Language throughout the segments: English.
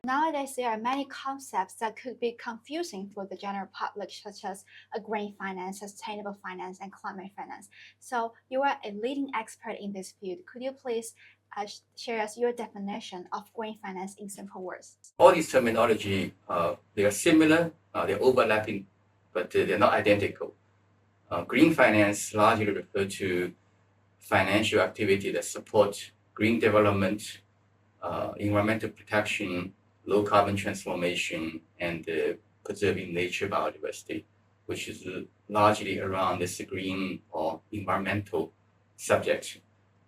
Nowadays, there are many concepts that could be confusing for the general public, such as a green finance, sustainable finance, and climate finance. So you are a leading expert in this field. Could you please share us your definition of green finance in simple words? All these terminology, they are similar, they're overlapping, but they're not identical. Green finance largely refer to financial activity that support green development, environmental protection, low carbon transformation, and preserving nature biodiversity, which is largely around this green or environmental subject.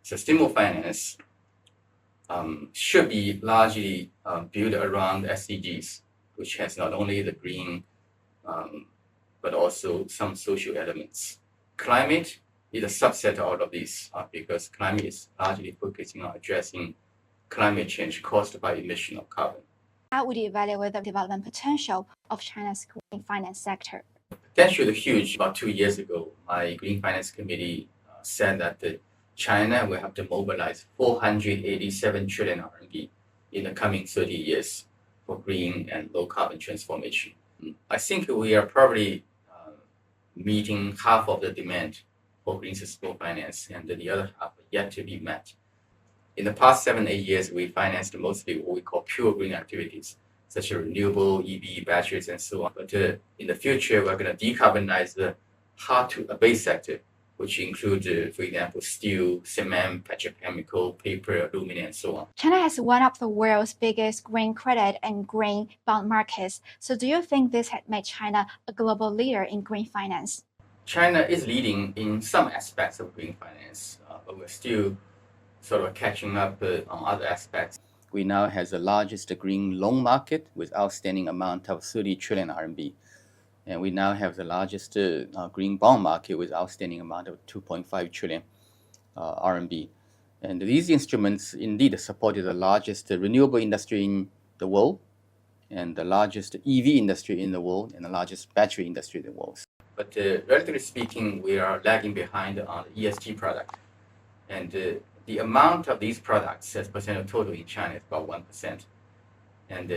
Sustainable finance should be largely built around SDGs, which has not only the green, but also some social elements. Climate is a subset of all of these because climate is largely focusing on addressing climate change caused by emission of carbon. How would you evaluate the development potential of China's green finance sector? Potential is huge. About 2 years ago, my Green Finance Committee said that China will have to mobilize 487 trillion RMB in the coming 30 years for green and low carbon transformation. I think we are probably meeting half of the demand for green sustainable finance, and the other half yet to be met. In the past 7-8 years, we financed mostly what we call pure green activities, such as renewable EV, batteries, and so on. But in the future, we're going to decarbonize the hard-to-abate sector, which includes, for example, steel, cement, petrochemical, paper, aluminum, and so on. China has one of the world's biggest green credit and green bond markets. So do you think this has made China a global leader in green finance? China is leading in some aspects of green finance, but we're still sort of catching up on other aspects. We now have the largest green loan market with outstanding amount of 30 trillion RMB. And we now have the largest green bond market with outstanding amount of 2.5 trillion RMB. And these instruments indeed supported the largest renewable industry in the world, and the largest EV industry in the world, and the largest battery industry in the world. But relatively speaking, we are lagging behind on the ESG product. And the amount of these products as percent of total in China is about 1%. And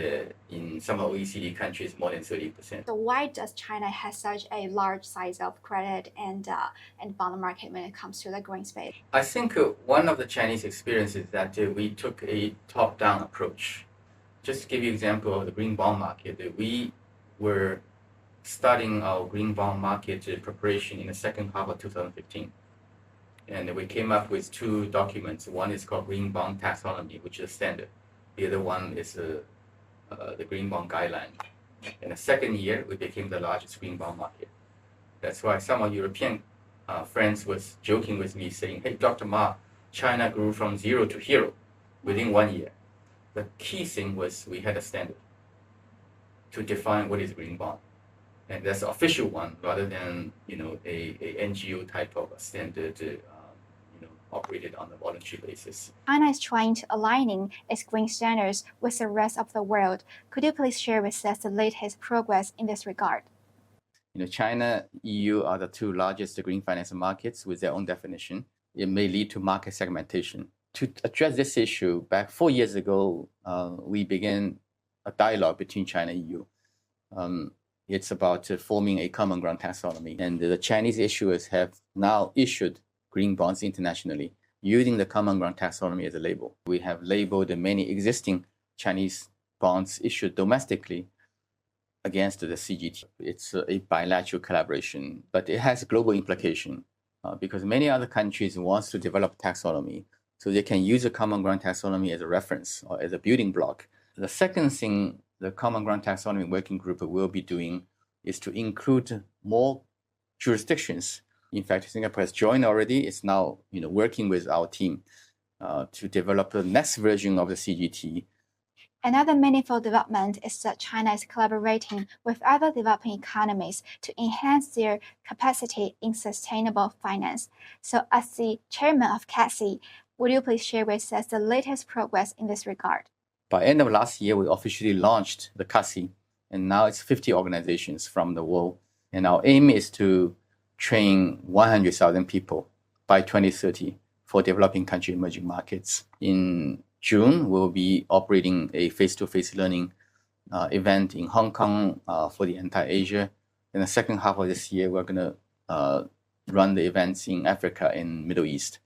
in some OECD countries, more than 30%. So why does China have such a large size of credit and bond market when it comes to the green space? I think one of the Chinese experiences that we took a top-down approach. Just to give you an example of the green bond market, we were starting our green bond market preparation in the second half of 2015. And we came up with 2 documents. One is called Green Bond Taxonomy, which is standard. The other one is the Green Bond Guideline. In the second year, we became the largest green bond market. That's why some of European friends was joking with me saying, hey, Dr. Ma, China grew from 0 to hero within 1 year. The key thing was we had a standard to define what is green bond. And that's the official one rather than a NGO type of a standard operated on a voluntary basis. China is trying to aligning its green standards with the rest of the world. Could you please share with us the latest progress in this regard? China, EU are the 2 largest green finance markets with their own definition. It may lead to market segmentation. To address this issue, back 4 years ago, we began a dialogue between China and EU. It's about forming a Common Ground Taxonomy. And the Chinese issuers have now issued green bonds internationally using the Common Ground Taxonomy as a label. We have labeled many existing Chinese bonds issued domestically against the CGT. It's a bilateral collaboration, but it has global implication because many other countries want to develop taxonomy so they can use the Common Ground Taxonomy as a reference or as a building block. The second thing the Common Ground Taxonomy Working Group will be doing is to include more jurisdictions. In fact, Singapore has joined already. It's now working with our team to develop the next version of the CGT. Another meaningful development is that China is collaborating with other developing economies to enhance their capacity in sustainable finance. So as the chairman of CASI, would you please share with us the latest progress in this regard? By end of last year, we officially launched the CASI, and now it's 50 organizations from the world. And our aim is to train 100,000 people by 2030 for developing country emerging markets. In June, we'll be operating a face-to-face learning event in Hong Kong for the entire Asia. In the second half of this year, we're going to run the events in Africa and Middle East.